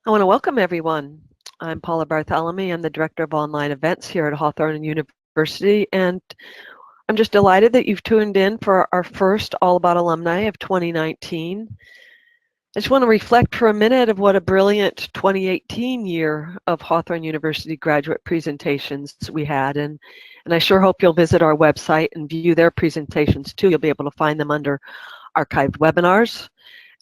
I want to welcome everyone. I'm Paula Bartholomew. I'm the Director of Online Events here at Hawthorn University, and I'm just delighted that you've tuned in for our first All About Alumni of 2019. I just want to reflect for a minute of what a brilliant 2018 year of Hawthorn University graduate presentations we had, and I sure hope you'll visit our website and view their presentations too. You'll be able to find them under archived webinars.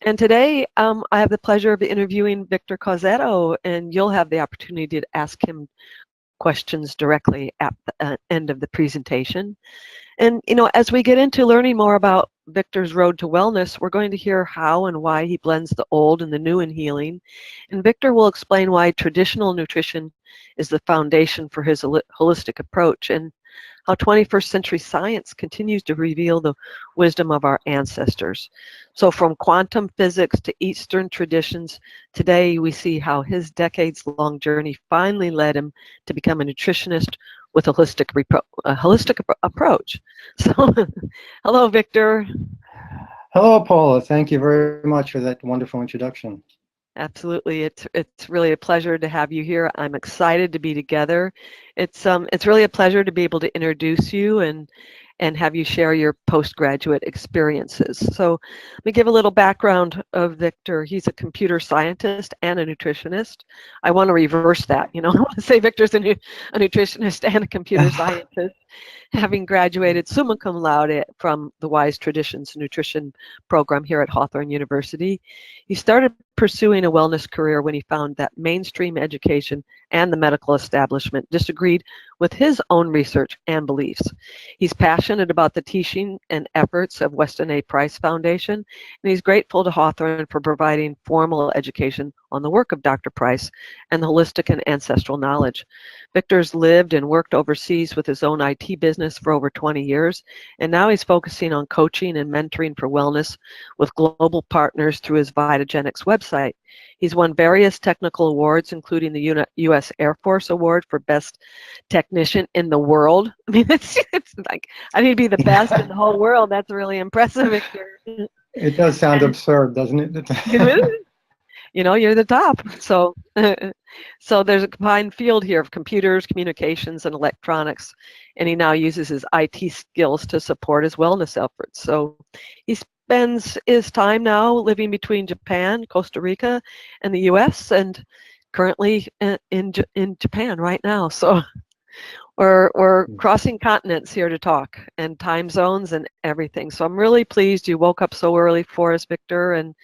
And today, I have the pleasure of interviewing Victor Cozzetto, and you'll have the opportunity to ask him questions directly at the end of the presentation. And, as we get into learning more about Victor's road to wellness, we're going to hear how and why he blends the old and the new in healing. And Victor will explain why traditional nutrition is the foundation for his holistic approach, and how 21st century science continues to reveal the wisdom of our ancestors. So from quantum physics to Eastern traditions, today we see how his decades-long journey finally led him to become a nutritionist with a holistic approach. So, hello, Victor. Hello, Paula. Thank you very much for that wonderful introduction. Absolutely, it's really a pleasure to have you here. I'm excited to be together. It's really a pleasure to be able to introduce you and have you share your postgraduate experiences. So let me give a little background of Victor. He's a computer scientist and a nutritionist. I want to reverse that. I want to say Victor's a nutritionist and a computer scientist, having graduated summa cum laude from the Wise Traditions Nutrition program here at Hawthorn University. He started pursuing a wellness career when he found that mainstream education and the medical establishment disagreed with his own research and beliefs. He's passionate about the teaching and efforts of Weston A. Price Foundation, and he's grateful to Hawthorn for providing formal education on the work of Dr. Price and the holistic and ancestral knowledge. Victor's lived and worked overseas with his own IT business for over 20 years, and now he's focusing on coaching and mentoring for wellness with global partners through his Vitagenics website. He's won various technical awards, including the U.S. Air Force Award for Best Technician in the World. I mean, it's like, I need to be the best in the whole world. That's really impressive, Victor. It does sound absurd, doesn't it? You're the top. So, so there's a combined field here of computers, communications, and electronics, and he now uses his IT skills to support his wellness efforts. So he spends his time now living between Japan, Costa Rica, and the U.S., and currently in Japan right now. So we're crossing continents here to talk, and time zones and everything. So I'm really pleased you woke up so early for us, Victor, and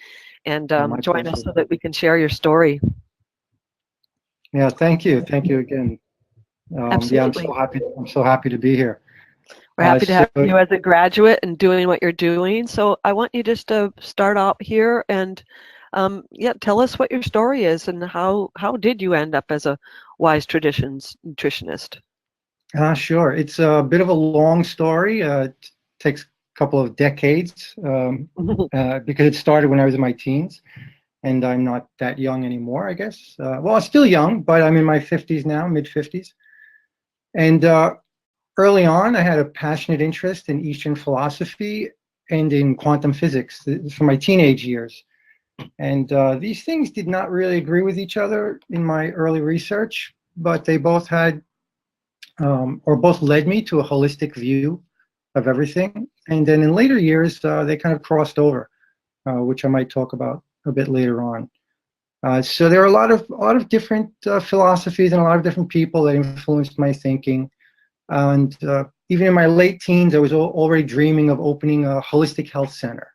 join us so that we can share your story. Yeah, thank you. Thank you again. Yeah, Absolutely. I'm so happy to be here. We're happy to have you as a graduate and doing what you're doing. So I want you just to start out here and tell us what your story is and how did you end up as a Wise Traditions nutritionist? Sure. It's a bit of a long story. It takes a couple of decades because it started when I was in my teens, and I'm not that young anymore, I guess. Well, I'm still young, but I'm in my 50s now, mid 50s. And early on, I had a passionate interest in Eastern philosophy and in quantum physics for my teenage years. And these things did not really agree with each other in my early research, but they both had, or both led me to a holistic view of everything. And then in later years, they kind of crossed over, which I might talk about a bit later on. So there are a lot of different philosophies and a lot of different people that influenced my thinking. And even in my late teens, I was already dreaming of opening a holistic health center.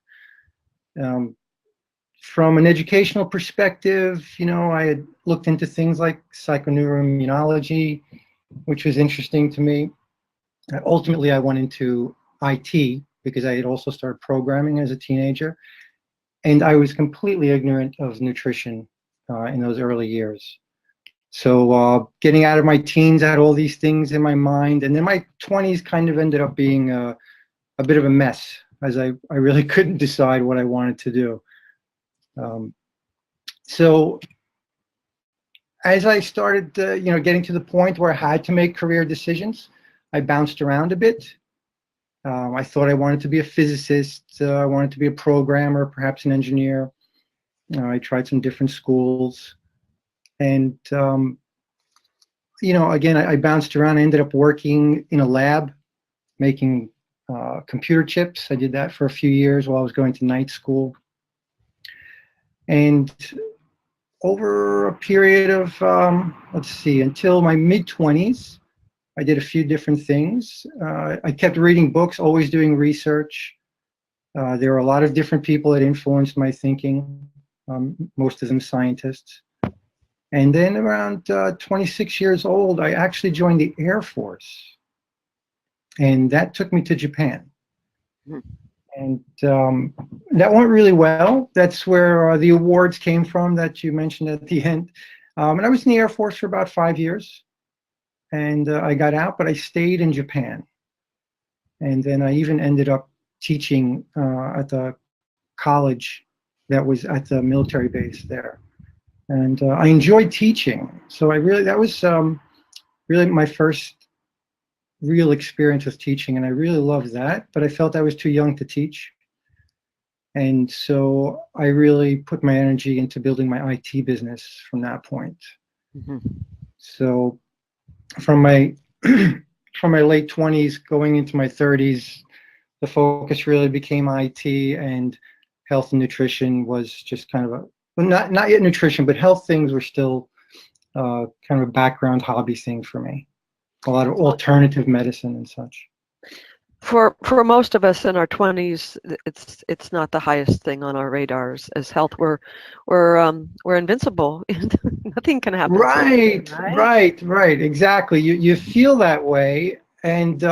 From an educational perspective, I had looked into things like psychoneuroimmunology, which was interesting to me. Ultimately, I went into IT because I had also started programming as a teenager, and I was completely ignorant of nutrition in those early years. So getting out of my teens, I had all these things in my mind, and then my 20s kind of ended up being a bit of a mess, as I really couldn't decide what I wanted to do. So as I started, getting to the point where I had to make career decisions, I bounced around a bit. I thought I wanted to be a physicist. I wanted to be a programmer, perhaps an engineer. I tried some different schools. And, again, I bounced around. I ended up working in a lab making computer chips. I did that for a few years while I was going to night school. And over a period of, until my mid-20s, I did a few different things. I kept reading books, always doing research. There were a lot of different people that influenced my thinking, most of them scientists. And then around 26 years old, I actually joined the Air Force. And that took me to Japan. And that went really well. That's where the awards came from that you mentioned at the end. And I was in the Air Force for about 5 years. And I got out, but I stayed in Japan. And then I even ended up teaching at the college that was at the military base there. And I enjoyed teaching. So that was really my first real experience with teaching, and I really loved that, but I felt I was too young to teach. And so I really put my energy into building my IT business from that point. So from my late 20s going into my 30s, the focus really became IT, and health and nutrition was just kind of not yet nutrition, but health things were still kind of a background hobby thing for me. A lot of alternative medicine and such. For most of us in our 20s, it's not the highest thing on our radars. As health, we're invincible. Nothing can happen. Right. Exactly. You feel that way, and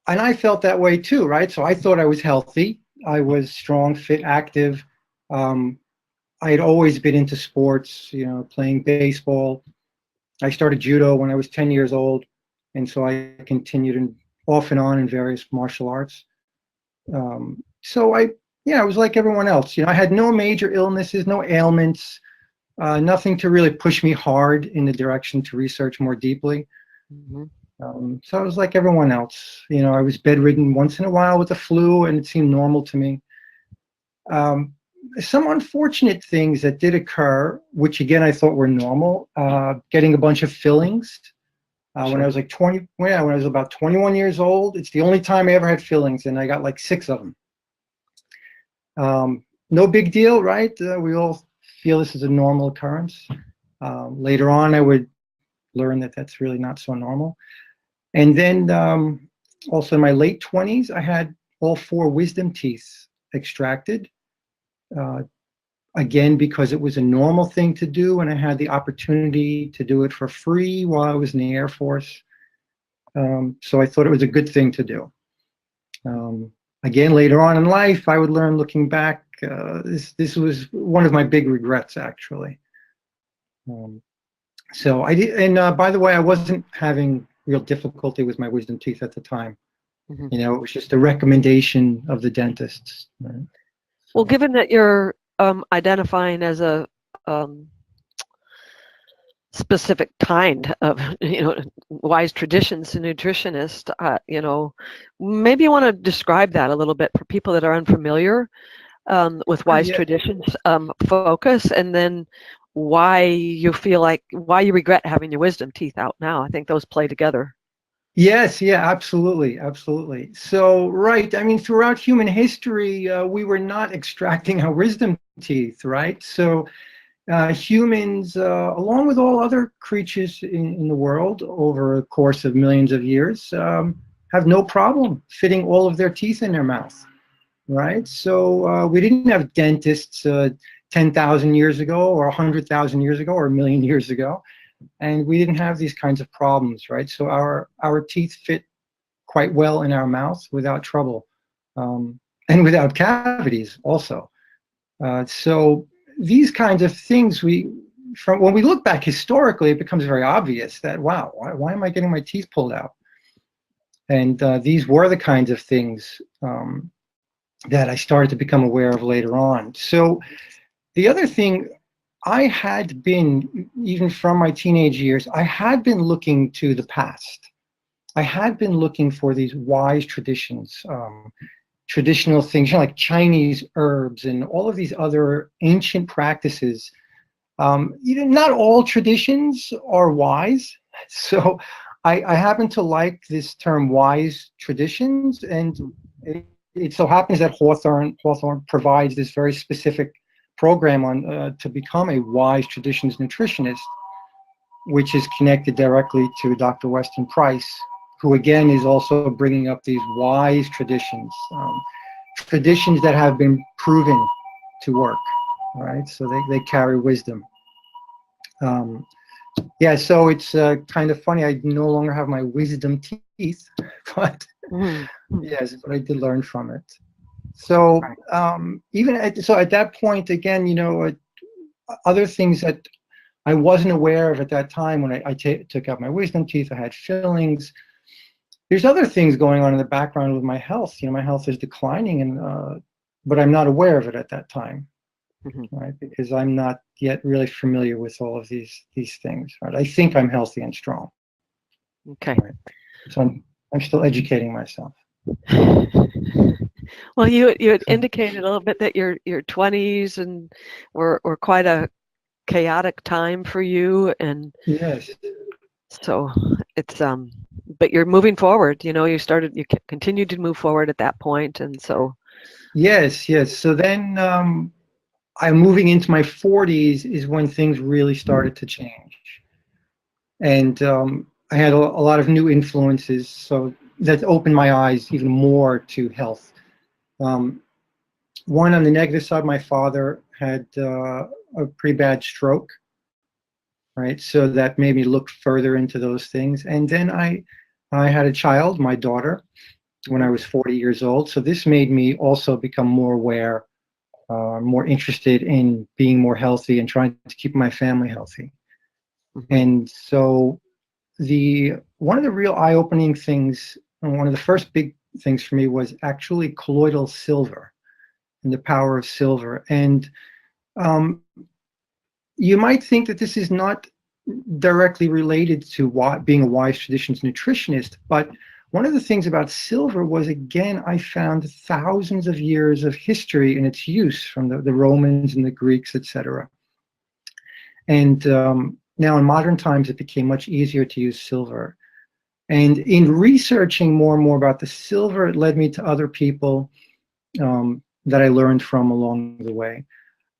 I felt that way too, right? So I thought I was healthy. I was strong, fit, active. I had always been into sports, playing baseball. I started judo when I was 10 years old, and so I continued off and on in various martial arts. So I was like everyone else. I had no major illnesses, no ailments, nothing to really push me hard in the direction to research more deeply. So I was like everyone else. I was bedridden once in a while with the flu, and it seemed normal to me. Some unfortunate things that did occur, which again I thought were normal, getting a bunch of fillings. When I was like when I was about 21 years old, it's the only time I ever had fillings, and I got like 6 of them. No big deal, right? We all feel this is a normal occurrence. Later on, I would learn that that's really not so normal. And then also in my late 20s, I had all 4 wisdom teeth extracted. Again, because it was a normal thing to do, and I had the opportunity to do it for free while I was in the Air Force. So I thought it was a good thing to do. Again, later on in life, I would learn, looking back, this was one of my big regrets, actually. So I did, and by the way, I wasn't having real difficulty with my wisdom teeth at the time. It was just a recommendation of the dentists. Right? Well, given that you're identifying as a specific kind of wise traditions nutritionist, maybe you want to describe that a little bit for people that are unfamiliar with wise traditions focus, and then why you regret having your wisdom teeth out now. I think those play together. Yes, absolutely. So, right, I mean, throughout human history, we were not extracting our wisdom teeth, right? So humans, along with all other creatures in the world over a course of millions of years, have no problem fitting all of their teeth in their mouth, right? So we didn't have dentists 10,000 years ago or 100,000 years ago or a million years ago. And we didn't have these kinds of problems, right? So our teeth fit quite well in our mouth without trouble, and without cavities also. So these kinds of things, when we look back historically, it becomes very obvious that, wow, why am I getting my teeth pulled out? And these were the kinds of things that I started to become aware of later on. So the other thing, I had been, even from my teenage years, I had been looking to the past. I had been looking for these wise traditions, traditional things, like Chinese herbs and all of these other ancient practices Not all traditions are wise. So I happen to like this term wise traditions, and it so happens that Hawthorn provides this very specific program on to become a wise traditions nutritionist, which is connected directly to Dr. Weston Price, who again is also bringing up these wise traditions, traditions that have been proven to work. All right, so they carry wisdom. Yeah, so it's kind of funny. I no longer have my wisdom teeth, but yes, but I did learn from it. So so at that point, again, other things that I wasn't aware of at that time when I took out my wisdom teeth, I had fillings. There's other things going on in the background with my health. My health is declining, and but I'm not aware of it at that time. Right, because I'm not yet really familiar with all of these things. Right, I think I'm healthy and strong. Okay. Right? So I'm still educating myself. Well, you had indicated a little bit that your 20s and were quite a chaotic time for you, and Yes. so it's but you're moving forward. You continued to move forward at that point, and so Yes. So then I'm moving into my 40s is when things really started to change, and I had a lot of new influences, so that opened my eyes even more to health. One, on the negative side, my father had a pretty bad stroke, right? So that made me look further into those things. And then I had a child, my daughter, when I was 40 years old. So this made me also become more aware, more interested in being more healthy and trying to keep my family healthy. And so one of the real eye-opening things, and one of the first big things for me, was actually colloidal silver and the power of silver. And you might think that this is not directly related to being a wise traditions nutritionist, but one of the things about silver was, again, I found thousands of years of history in its use from the Romans and the Greeks, etc. And now in modern times, it became much easier to use silver. And in researching more and more about the silver, it led me to other people that I learned from along the way.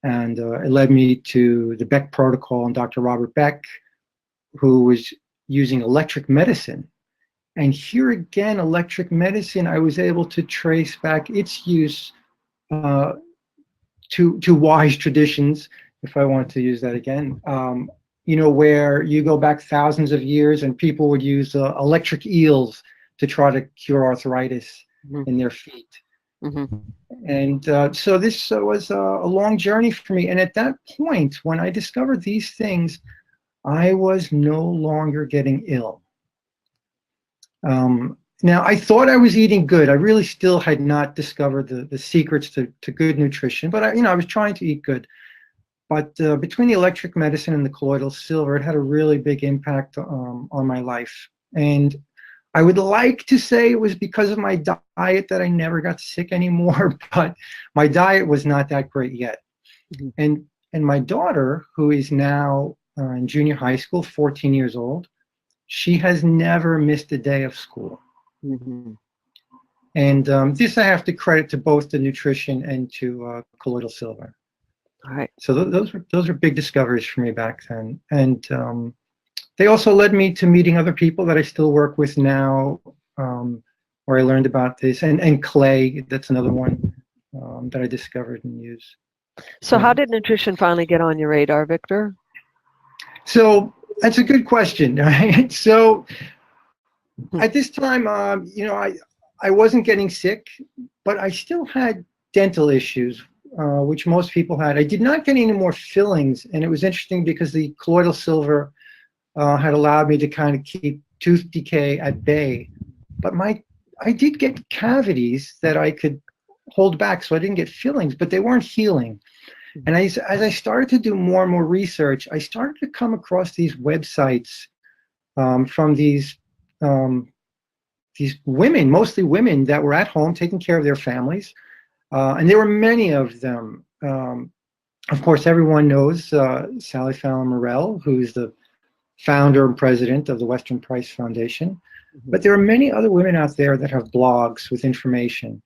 And it led me to the Beck protocol and Dr. Robert Beck, who was using electric medicine. And here again, electric medicine, I was able to trace back its use to wise traditions, if I want to use that again, where you go back thousands of years and people would use electric eels to try to cure arthritis in their feet. And so this was a long journey for me. And at that point, when I discovered these things, I was no longer getting ill. Now, I thought I was eating good. I really still had not discovered the secrets to good nutrition, but I was trying to eat good. But between the electric medicine and the colloidal silver, it had a really big impact on my life. And I would like to say it was because of my diet that I never got sick anymore, but my diet was not that great yet. And my daughter, who is now in junior high school, 14 years old, she has never missed a day of school. And this I have to credit to both the nutrition and to colloidal silver. All right. So those were big discoveries for me back then. And they also led me to meeting other people that I still work with now, where I learned about this. And clay, that's another one that I discovered and used. So how did nutrition finally get on your radar, Victor? So that's a good question, right? So at this time, I wasn't getting sick, but I still had dental issues, which most people had. I did not get any more fillings, and it was interesting because the colloidal silver had allowed me to kind of keep tooth decay at bay. But I did get cavities that I could hold back, so I didn't get fillings, but they weren't healing. And as I started to do more and more research, I started to come across these websites from these women, mostly women, that were at home taking care of their families. And there were many of them. Of course, everyone knows Sally Fallon Morell, who's the founder and president of the Western Price Foundation. Mhm. But there are many other women out there that have blogs with information.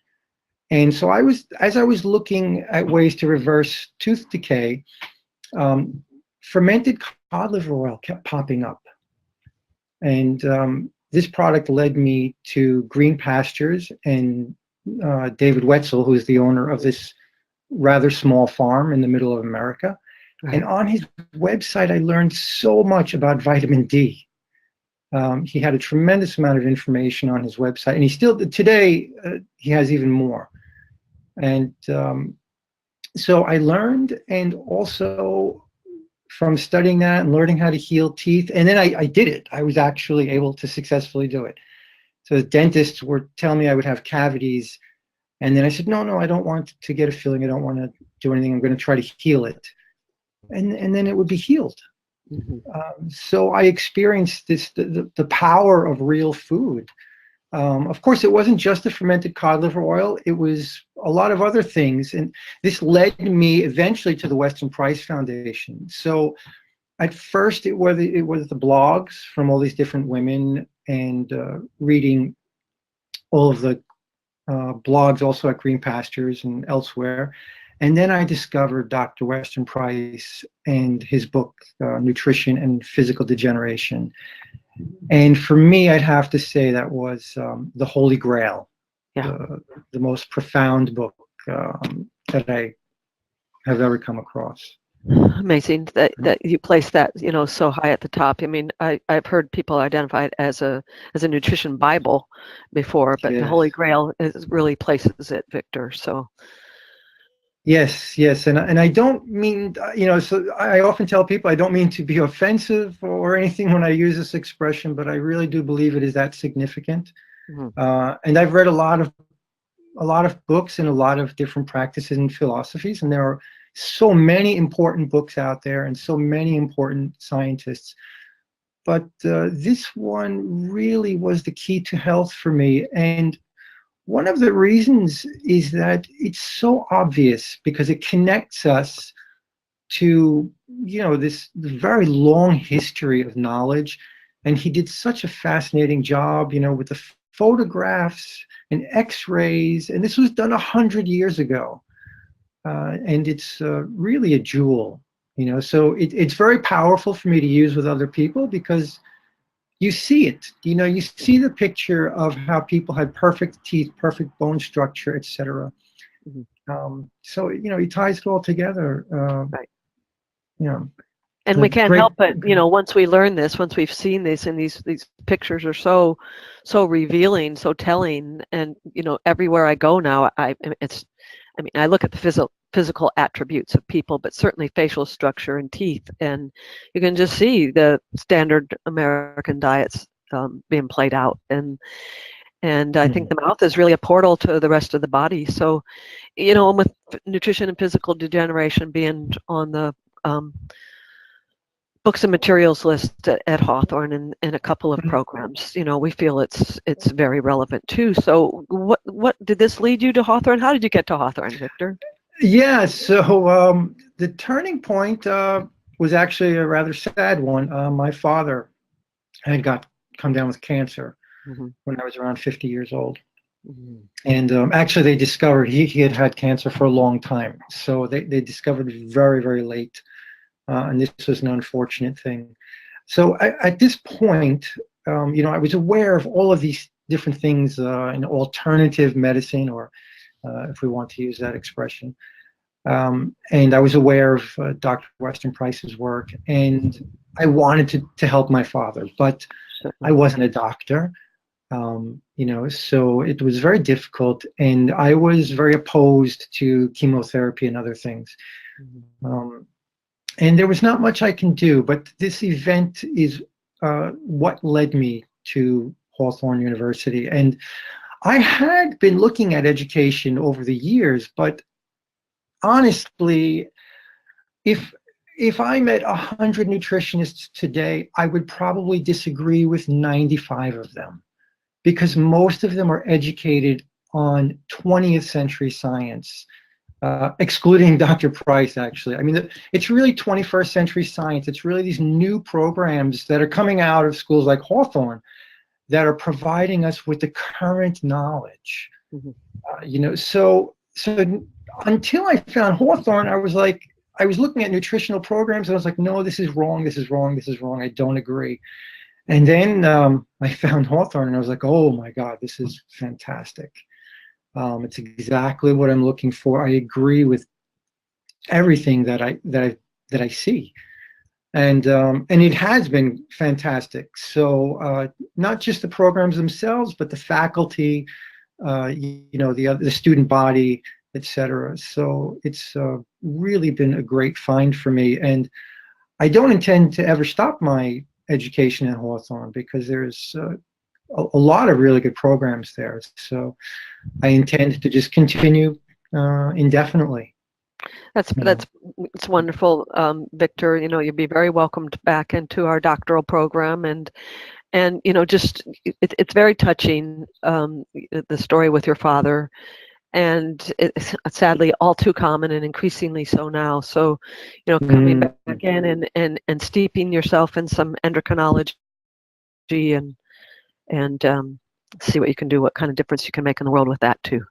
And so as I was looking at ways to reverse tooth decay, fermented cod liver oil kept popping up. And this product led me to Green Pastures and David Wetzel, who is the owner of this rather small farm in the middle of America. And Right. on his website, I learned so much about vitamin D. He had a tremendous amount of information on his website, and he still today he has even more. And so I learned, and also from studying that and learning how to heal teeth, and then I did it. I was actually able to successfully do it. So the dentists were telling me I would have cavities, and then I said, no, I don't want to get a filling. I don't want to do anything. I'm going to try to heal it, and then it would be healed. Mhm. So I experienced the power of real food. Of course, it wasn't just the fermented cod liver oil. It was a lot of other things. And this led me eventually to the Western Price Foundation. So at first, it was the blogs from all these different women, and reading all of the blogs also at Green Pastures and elsewhere. And then I discovered Dr. Weston Price and his book, Nutrition and Physical Degeneration. And for me, I'd have to say that was the Holy Grail, Yeah. the most profound book that I have ever come across. Amazing that you place that, so high at the top. I mean, I've heard people identify it as a nutrition Bible before, but the Holy Yes. Grail really places it, Victor. So Yes, and I don't mean, so I often tell people I don't mean to be offensive or anything when I use this expression, but I really do believe it is that significant. mhm. And I've read a lot of books and a lot of different practices and philosophies, and there are so many important books out there and so many important scientists. But this one really was the key to health for me. And one of the reasons is that it's so obvious because it connects us to, this very long history of knowledge. And he did such a fascinating job, with the photographs and x-rays. And this was done 100 years ago. And it's really a jewel, so it's very powerful for me to use with other people because you see it, you see the picture of how people had perfect teeth, perfect bone structure, etc. Mhm. So he ties it all together. Right. You know, And the we can't great. help it, once we learn this, once we've seen this, and these pictures are so revealing, so telling, and everywhere I go now, I look at the physical attributes of people, but certainly facial structure and teeth, and you can just see the standard American diets being played out, and I think Mhm. the mouth is really a portal to the rest of the body. So, and with nutrition and physical degeneration being on the books and materials list at Hawthorn and a couple of programs, we feel it's very relevant too. So what did this lead you to Hawthorn? How did you get to Hawthorn, Victor? Yeah. So the turning point was actually a rather sad one. My father had come down with cancer Mhm. when I was around 50 years old. Mhm. And actually, they discovered he had cancer for a long time. So they discovered it very, very late. And this was an unfortunate thing. So at this point, I was aware of all of these different things in alternative medicine, or if we want to use that expression. And I was aware of Dr. Weston Price's work, and I wanted to help my father, but I Certainly. wasn't a doctor. So it was very difficult, and I was very opposed to chemotherapy and other things. Mhm. Um, and there was not much I can do, but this event is what led me to Hawthorn University. And I had been looking at education over the years, but honestly, if I met 100 nutritionists today, I would probably disagree with 95 of them, because most of them are educated on 20th century science. excluding Dr. Price, actually. I mean, it's really 21st century science. It's really these new programs that are coming out of schools like Hawthorn that are providing us with the current knowledge. So until I found Hawthorn, I was looking at nutritional programs and I was like, no, this is wrong, this is wrong, this is wrong, I don't agree. And then I found Hawthorn and I was like, oh my God, this is fantastic. It's exactly what I'm looking for. I agree with everything that I see. And it has been fantastic. So not just the programs themselves, but the faculty, the student body, etc. So it's really been a great find for me. And I don't intend to ever stop my education at Hawthorn because there's a lot of really good programs there. So I intend to just continue indefinitely. It's wonderful, Victor. You'll be very welcomed back into our doctoral program, and just it's very touching, the story with your father, and it's sadly all too common and increasingly so now. So, coming back in and steeping yourself in some endocrinology and see what you can do, what kind of difference you can make in the world with that too.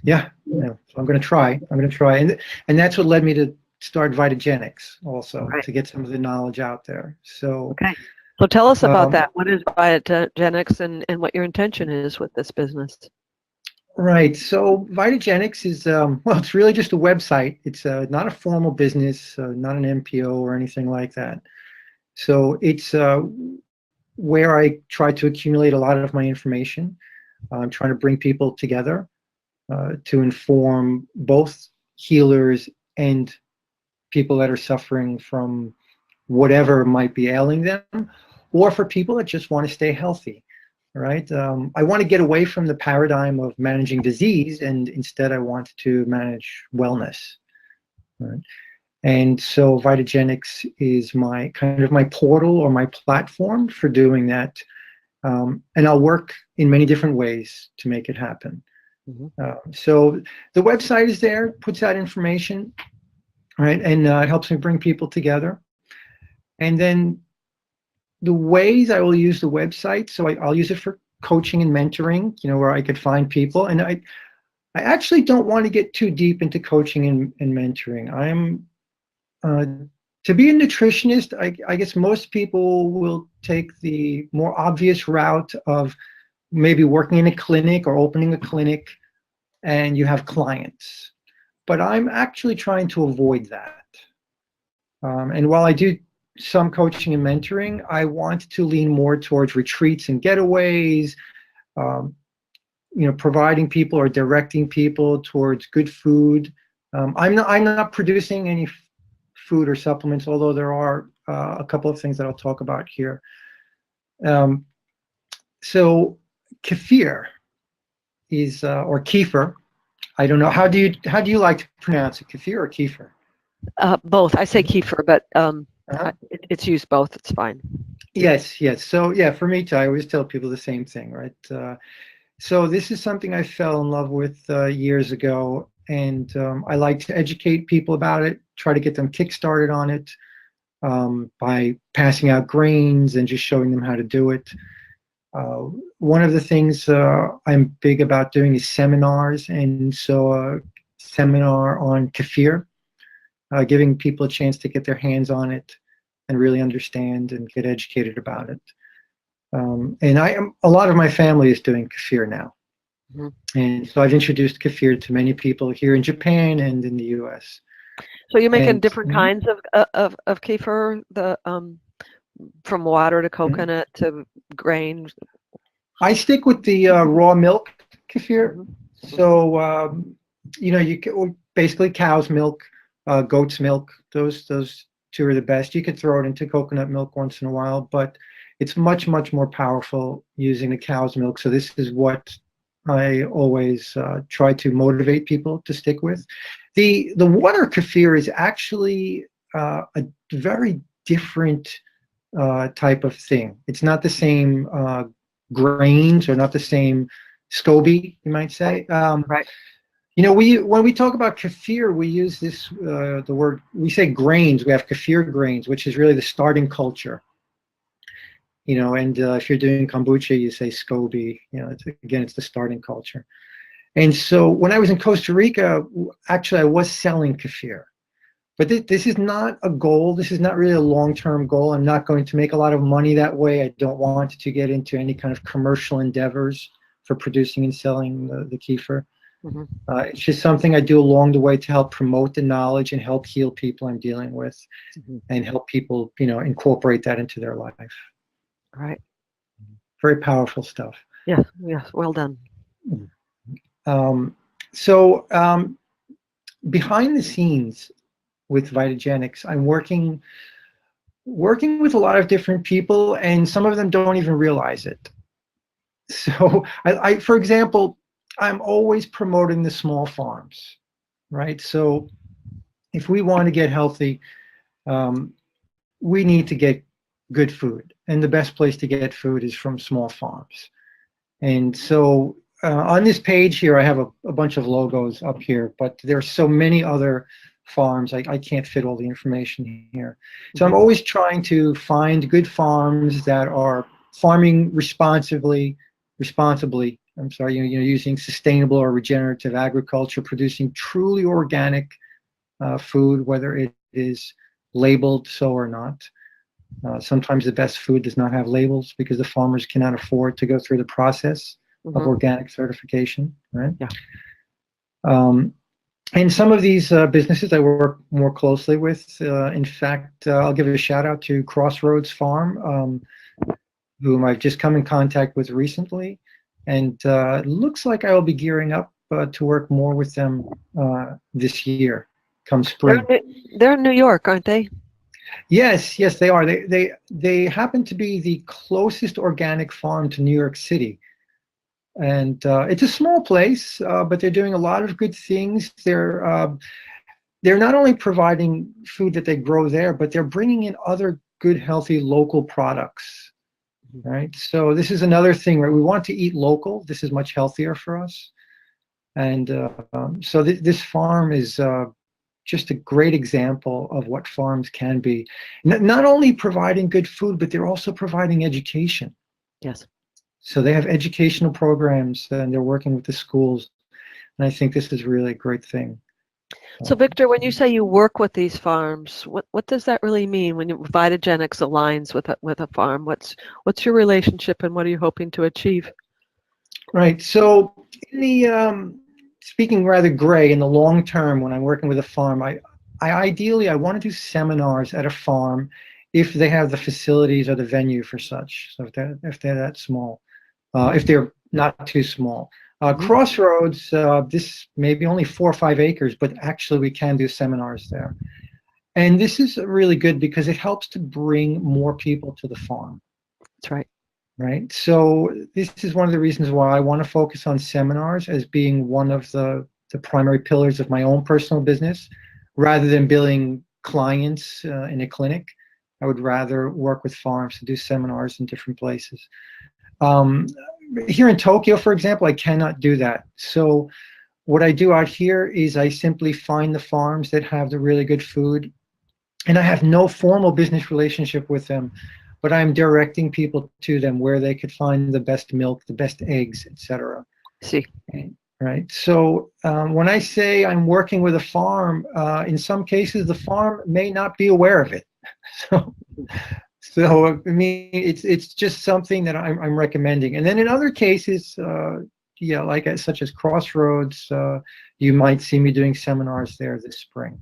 Yeah, so I'm going to try. And that's what led me to start Vitagenics also, right, to get some of the knowledge out there. So okay, so tell us about that. What is Vitagenics and what your intention is with this business? Right. So Vitagenics is it's really just a website. It's not a formal business, not an MPO or anything like that. So it's where I try to accumulate a lot of my information. I'm trying to bring people together to inform both healers and people that are suffering from whatever might be ailing them, or for people that just want to stay healthy, right? I want to get away from the paradigm of managing disease, and instead I want to manage wellness, right? And so Vitagenics is my portal or my platform for doing that. And I'll work in many different ways to make it happen. So the website is there, puts out information, right? And it helps me bring people together. And then the ways I will use the website, so I'll use it for coaching and mentoring, where I could find people. And I actually don't want to get too deep into coaching and mentoring. I'm to be a nutritionist, I guess most people will take the more obvious route of maybe working in a clinic or opening a clinic and you have clients. But I'm actually trying to avoid that. And while I do some coaching and mentoring, I want to lean more towards retreats and getaways, providing people or directing people towards good food. I'm not producing any food or supplements, although there are a couple of things that I'll talk about here. So kefir is or kefir. I don't know, how do you like to pronounce it, kefir or kefir? Both. I say kefir, but it's used both. It's fine. Yes. So yeah, for me too, I always tell people the same thing, right? So this is something I fell in love with years ago, and I like to educate people about it, try to get them kick-started on it by passing out grains and just showing them how to do it. One of the things I'm big about doing is seminars, and so a seminar on kefir, giving people a chance to get their hands on it and really understand and get educated about it. And a lot of my family is doing kefir now. And so I've introduced kefir to many people here in Japan and in the US. So you're making different kinds of kefir, from water to coconut to grain? I stick with the raw milk kefir. So, you can basically cow's milk, goat's milk, those two are the best. You could throw it into coconut milk once in a while, but it's much, much more powerful using the cow's milk. So this is what I always try to motivate people to stick with. The water kefir is actually a very different type of thing. It's not the same grains or not the same SCOBY, you might say. Right. when we talk about kefir, we use the word, we say grains. We have kefir grains, which is really the starting culture. And if you're doing kombucha, you say SCOBY. It's the starting culture. And so when I was in Costa Rica, actually I was selling kefir. But this is not a goal. This is not really a long-term goal. I'm not going to make a lot of money that way. I don't want to get into any kind of commercial endeavors for producing and selling the kefir. Mm-hmm. It's just something I do along the way to help promote the knowledge and help heal people I'm dealing with, Mm-hmm. and help people, incorporate that into their life. Right. Very powerful stuff. Yeah. Well done. So behind the scenes with Vitagenics, I'm working with a lot of different people, and some of them don't even realize it. So I for example, I'm always promoting the small farms, right? So if we want to get healthy, we need to get good food, and the best place to get food is from small farms. And so on this page here, I have a bunch of logos up here, but there are so many other farms, I can't fit all the information here. So I'm always trying to find good farms that are farming responsibly, using sustainable or regenerative agriculture, producing truly organic food, whether it is labeled so or not. Sometimes the best food does not have labels because the farmers cannot afford to go through the process of organic certification, right? Yeah. And some of these businesses I work more closely with. In fact, I'll give a shout out to Crossroads Farm, whom I've just come in contact with recently. And it looks like I will be gearing up to work more with them this year, come spring. They're in New York, aren't they? Yes, they are. They happen to be the closest organic farm to New York City. And it's a small place, but they're doing a lot of good things. They're not only providing food that they grow there, but they're bringing in other good, healthy local products, right? So this is another thing, right? We want to eat local. This is much healthier for us. And so this farm is just a great example of what farms can be. Not only providing good food, but they're also providing education. Yes. So they have educational programs, and they're working with the schools. And I think this is really a great thing. So Victor, when you say you work with these farms, what does that really mean when Vitagenics aligns with a farm? What's your relationship, and what are you hoping to achieve? Right. So in the speaking rather gray, in the long term, when I'm working with a farm, I ideally want to do seminars at a farm if they have the facilities or the venue for such. So if they're that small, if they're not too small. Crossroads, this may be only 4 or 5 acres, but actually we can do seminars there. And this is really good because it helps to bring more people to the farm. That's right. Right. So this is one of the reasons why I want to focus on seminars as being one of the primary pillars of my own personal business, rather than billing clients in a clinic. I would rather work with farms to do seminars in different places. Here in Tokyo, for example, I cannot do that. So what I do out here is I simply find the farms that have the really good food, and I have no formal business relationship with them, but I'm directing people to them where they could find the best milk, the best eggs, etc. See. Right. So when I say I'm working with a farm, in some cases the farm may not be aware of it. So I mean, it's just something that I'm recommending. And then in other cases, such as Crossroads, you might see me doing seminars there this spring.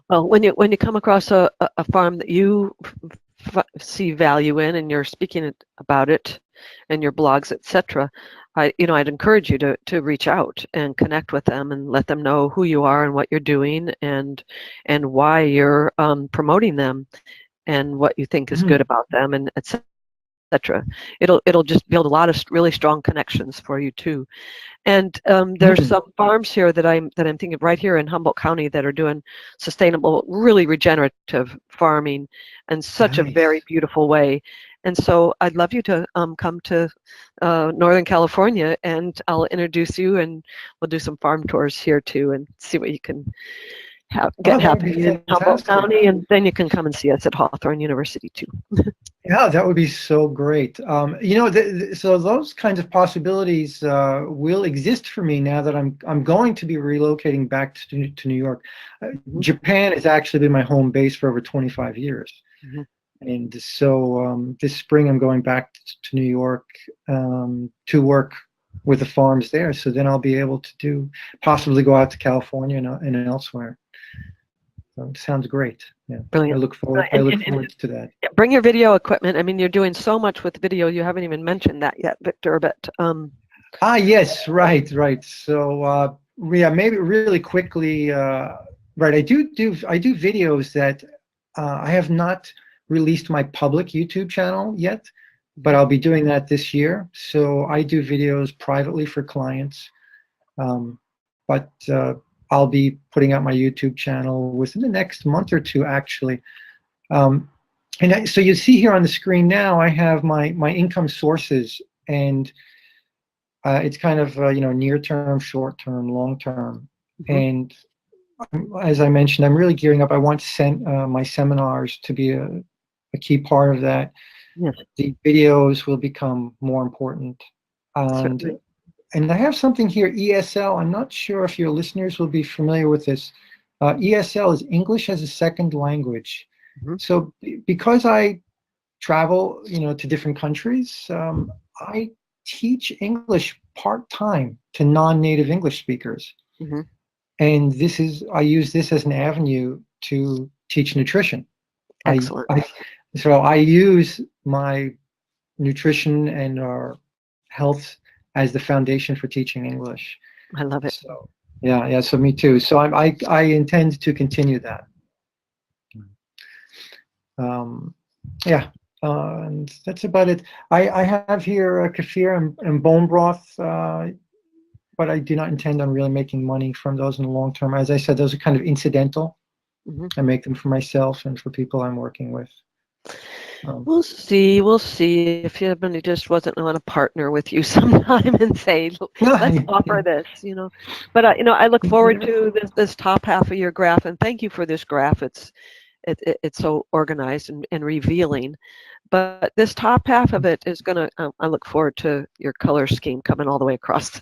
Well, when you come across a farm that you see value in, and you're speaking about it in your blogs, etc., I'd encourage you to reach out and connect with them and let them know who you are and what you're doing and why you're promoting them and what you think is good about them, and etc. It'll just build a lot of really strong connections for you too. And there's some farms here that I'm thinking of right here in Humboldt County that are doing sustainable, really regenerative farming in such a very beautiful way. And so I'd love you to come to Northern California, and I'll introduce you, and we'll do some farm tours here too, and see what you can Oh, get that would be happening in Humboldt fantastic. County, and then you can come and see us at Hawthorn University too. Yeah, that would be so great. You know, so those kinds of possibilities will exist for me now that I'm going to be relocating back to New York. Mhm. Japan has actually been my home base for over 25 years. Mhm. And so this spring I'm going back to New York to work with the farms there. So then I'll be able to possibly go out to California and elsewhere. So it sounds great. Yeah, I Brilliant. look forward. I And, look and, and forward to that. bring your video equipment. I mean, you're doing so much with video. You haven't even mentioned that yet, Victor. But Ah, yes, right, right. So yeah, maybe really quickly. Right, I do videos that I have not released my public YouTube channel yet, but I'll be doing that this year. So I do videos privately for clients, but I'll be putting out my YouTube channel within the next month or two, actually. Um, so you see here on the screen now, I have my income sources, and it's kind of near term, short term, long term, mhm. and as I mentioned, I'm really gearing up. I want my seminars to be a key part of that. Yes, The videos will become more important, and certainly. and I have something here, ESL. I'm not sure if your listeners will be familiar with this. ESL is English as a Second Language. Mhm. So because I travel, to different countries, I teach English part-time to non-native English speakers. Mhm. And I use this as an avenue to teach nutrition. I, Excellent. I so I use my nutrition and our health as the foundation for teaching English. I love it. So yeah, yeah. So me too. So I intend to continue that. Um, yeah, and that's about it. I have here kefir and bone broth, but I do not intend on really making money from those in the long term. As I said, those are kind of incidental. Mhm. I make them for myself and for people I'm working with. We'll see. We'll see if somebody just wasn't want to partner with you sometime and say, "Let's offer this," But I look forward to this top half of your graph, and thank you for this graph. It's so organized and revealing. But this top half of it is gonna. I look forward to your color scheme coming all the way across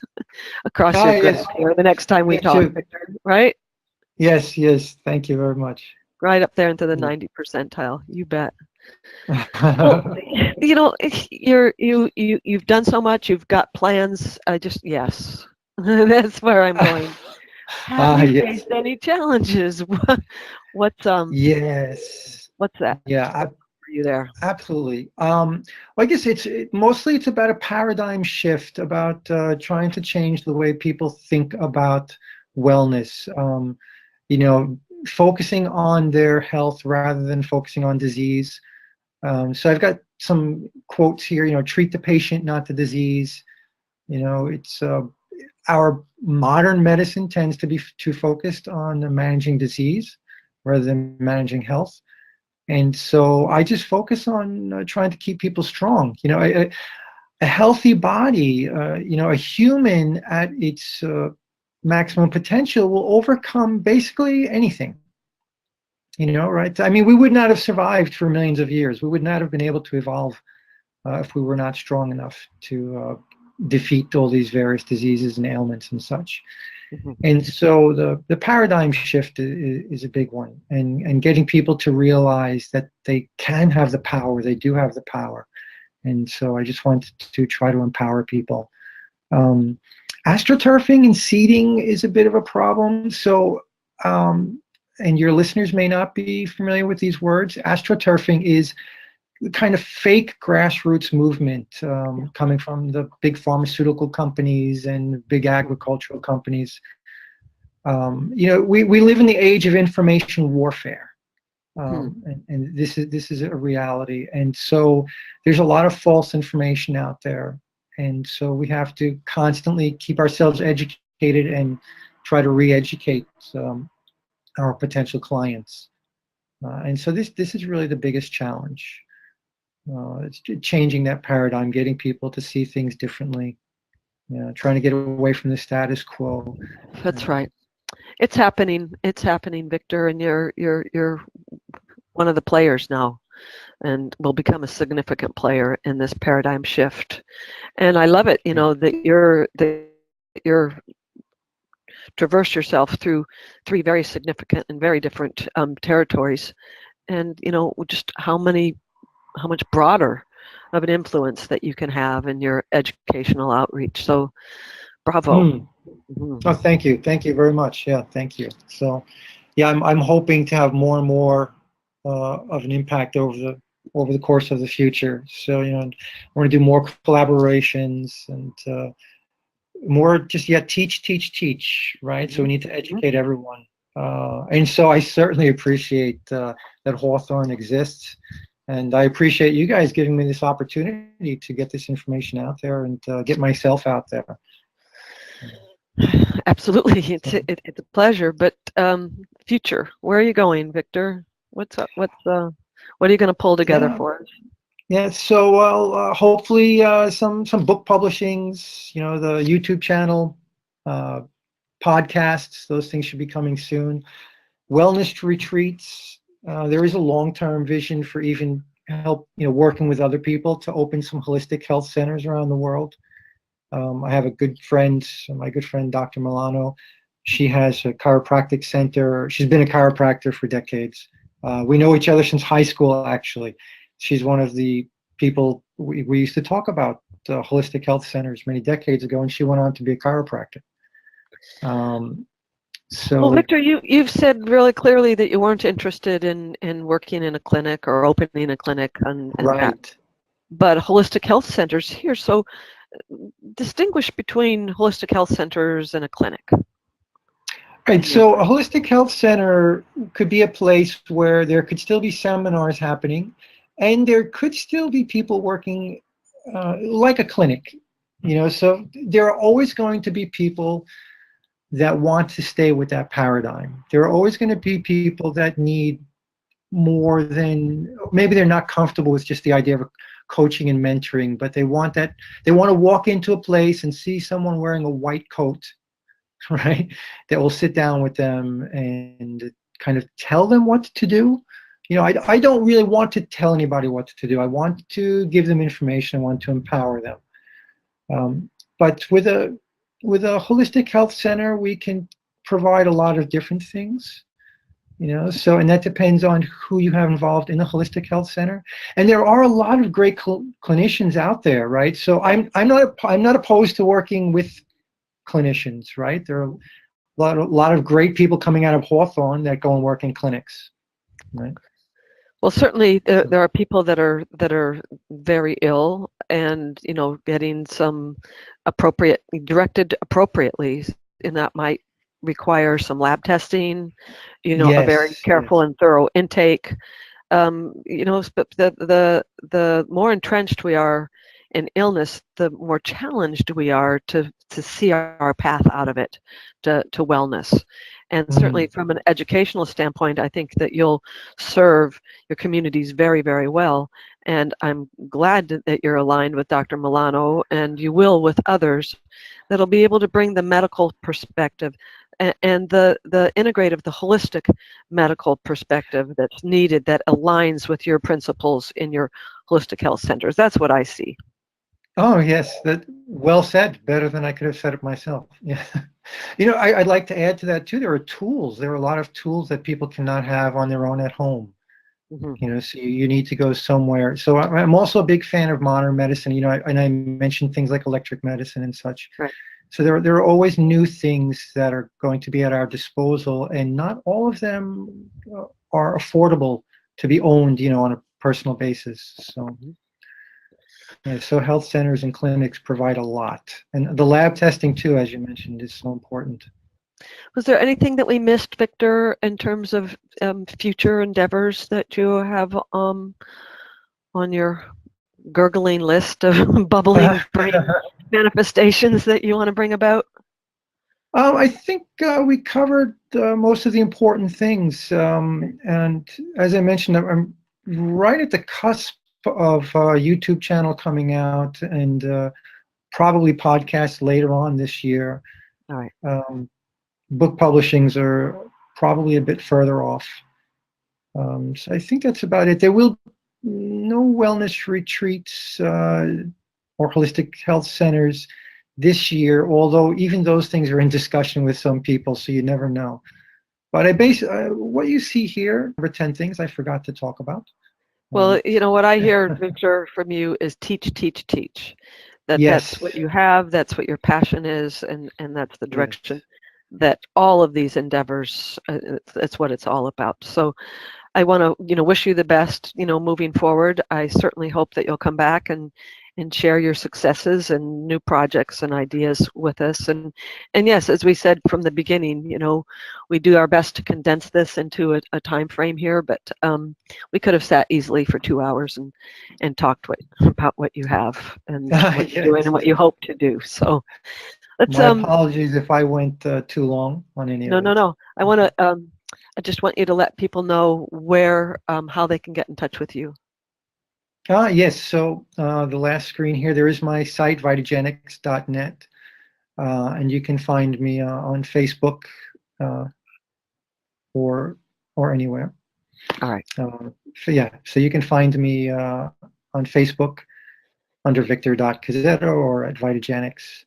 across your Yes, graph here the next time we me talk, too. Victor. Right? Yes, yes. Thank you very much. Right up there into the 90 percentile. You bet. Well, you've done so much. You've got plans. Yes, that's where I'm going. Have you Yes, faced any challenges? What's yes. what's that Yeah, for you there? absolutely. Well, I guess mostly it's about a paradigm shift, about trying to change the way people think about wellness. You know, focusing on their health rather than focusing on disease. So I've got some quotes here. Treat the patient, not the disease. It's our modern medicine tends to be too focused on managing disease rather than managing health. And so I just focus on trying to keep people strong. A healthy body, a human at its maximum potential will overcome basically anything. Right? I mean, we would not have survived for millions of years. We would not have been able to evolve if we were not strong enough to defeat all these various diseases and ailments and such. Mhm. And so the paradigm shift is a big one, and getting people to realize that they can have the power, they do have the power. And so I just wanted to try to empower people. Um, Astroturfing and seeding is a bit of a problem. So, and your listeners may not be familiar with these words. Astroturfing is kind of fake grassroots movement coming from the big pharmaceutical companies and big agricultural companies. We live in the age of information warfare, Hmm. and this is a reality. And so there's a lot of false information out there, and so we have to constantly keep ourselves educated and try to re-educate our potential clients. And so this is really the biggest challenge. It's changing that paradigm, getting people to see things differently. Trying to get away from the status quo. That's right. It's happening. It's happening, Victor, and you're one of the players now, and will become a significant player in this paradigm shift. And I love it, that you're traverse yourself through three very significant and very different territories, and just how much broader of an influence that you can have in your educational outreach. So, bravo. Oh, thank you very much. Yeah, thank you. So, yeah, I'm hoping to have more and more of an impact over the course of the future. So, I want to do more collaborations and more just teach, right? So we need to educate everyone. And so I certainly appreciate that Hawthorn exists. And I appreciate you guys giving me this opportunity to get this information out there and get myself out there. Absolutely, it's a pleasure. But future, where are you going, Victor? What's up? What are you going to pull together for us? Yeah, so hopefully some book publishings, the YouTube channel, podcasts, those things should be coming soon. Wellness retreats. There is a long-term vision for even help, working with other people to open some holistic health centers around the world. I have a good friend, my good friend, Dr. Milano. She has a chiropractic center. She's been a chiropractor for decades. We know each other since high school, actually. She's one of the people we used to talk about holistic health centers many decades ago, and she went on to be a chiropractor. Well, Victor, you've said really clearly that you weren't interested in working in a clinic or opening a clinic, and right. That. But holistic health centers here. So distinguish between holistic health centers and a clinic. Right. So a holistic health center could be a place where there could still be seminars happening, and there could still be people working like a clinic. So there are always going to be people that want to stay with that paradigm. There are always going to be people that need more than, maybe they're not comfortable with just the idea of coaching and mentoring, but they want to walk into a place and see someone wearing a white coat, right, that will sit down with them and kind of tell them what to do. I don't really want to tell anybody what to do. I want to give them information. I want to empower them. But with a holistic health center, we can provide a lot of different things, so, and that depends on who you have involved in the holistic health center. And there are a lot of great clinicians out there, right? So I'm not opposed to working with clinicians, right? There are a lot of great people coming out of Hawthorn that go and work in clinics, right? Well, certainly there are people that are very ill, and getting some directed appropriately, and that might require some lab testing, a very careful and thorough intake. But the more entrenched we are in illness, the more challenged we are to see our path out of it to wellness. And certainly from an educational standpoint, I think that you'll serve your communities very, very well. And I'm glad that you're aligned with Dr. Milano, and you will with others that'll be able to bring the medical perspective and the integrative, the holistic medical perspective that's needed, that aligns with your principles in your holistic health centers. That's what I see. Oh, yes, that well said. Better than I could have said it myself. Yeah. I'd like to add to that too. There are a lot of tools that people cannot have on their own at home. So you need to go somewhere. So I'm also a big fan of modern medicine, and I mentioned things like electric medicine and such. Right. So there are always new things that are going to be at our disposal, and not all of them are affordable to be owned, on a personal basis. So. Yeah, so health centers and clinics provide a lot. And the lab testing too, as you mentioned, is so important. Was there anything that we missed, Victor, in terms of future endeavors that you have on your gurgling list of bubbling brain manifestations that you want to bring about? I think we covered most of the important things. And as I mentioned, I'm right at the cusp YouTube channel coming out, and probably podcasts later on this year. All right. Book publishings are probably a bit further off. So I think that's about it. There will no wellness retreats or holistic health centers this year, although even those things are in discussion with some people, so you never know. But I base what you see here, number 10 things I forgot to talk about. Well, what I hear, Victor, from you is teach, teach, teach. That's Yes. what you have, that's what your passion is, and that's the direction Yes. that all of these endeavors, it's what it's all about. So I want to, wish you the best, moving forward. I certainly hope that you'll come back and share your successes and new projects and ideas with us. And yes, as we said from the beginning, we do our best to condense this into a time frame here, but we could have sat easily for 2 hours and talked about what you have and what you're doing and what you hope to do. So let's. My apologies if I went too long on any of it. No. I want to. I just want you to let people know where, how they can get in touch with you. Yes, so the last screen here, there is my site, Vitagenics.net, and you can find me on Facebook or anywhere. All right. So you can find me on Facebook under Victor.Cozzetto or at Vitagenics.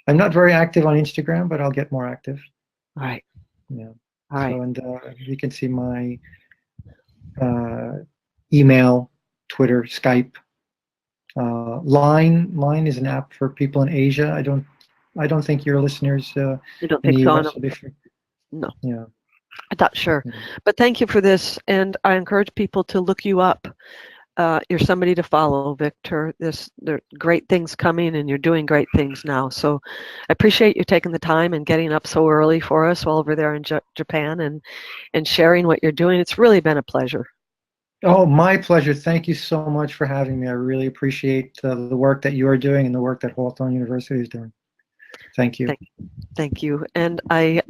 I'm not very active on Instagram, but I'll get more active. All right. Yeah. All right. So, and you can see my email, Twitter, Skype. Line is an app for people in Asia. I don't think your listeners You don't in think the so? US will be free. No. Yeah. I'm not sure. Yeah. But thank you for this, and I encourage people to look you up. You're somebody to follow, Victor. There are great things coming, and you're doing great things now. So I appreciate you taking the time and getting up so early for us while over there in Japan and sharing what you're doing. It's really been a pleasure. Oh, my pleasure. Thank you so much for having me. I really appreciate the work that you are doing and the work that Hawthorn University is doing. Thank you. Thank you. And I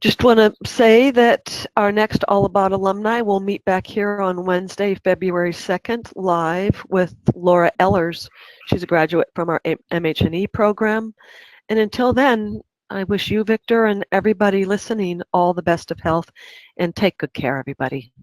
just want to say that our next All About Alumni will meet back here on Wednesday, February 2nd, live with Laura Ellers. She's a graduate from our MH&E program. And until then, I wish you, Victor, and everybody listening all the best of health, and take good care, everybody.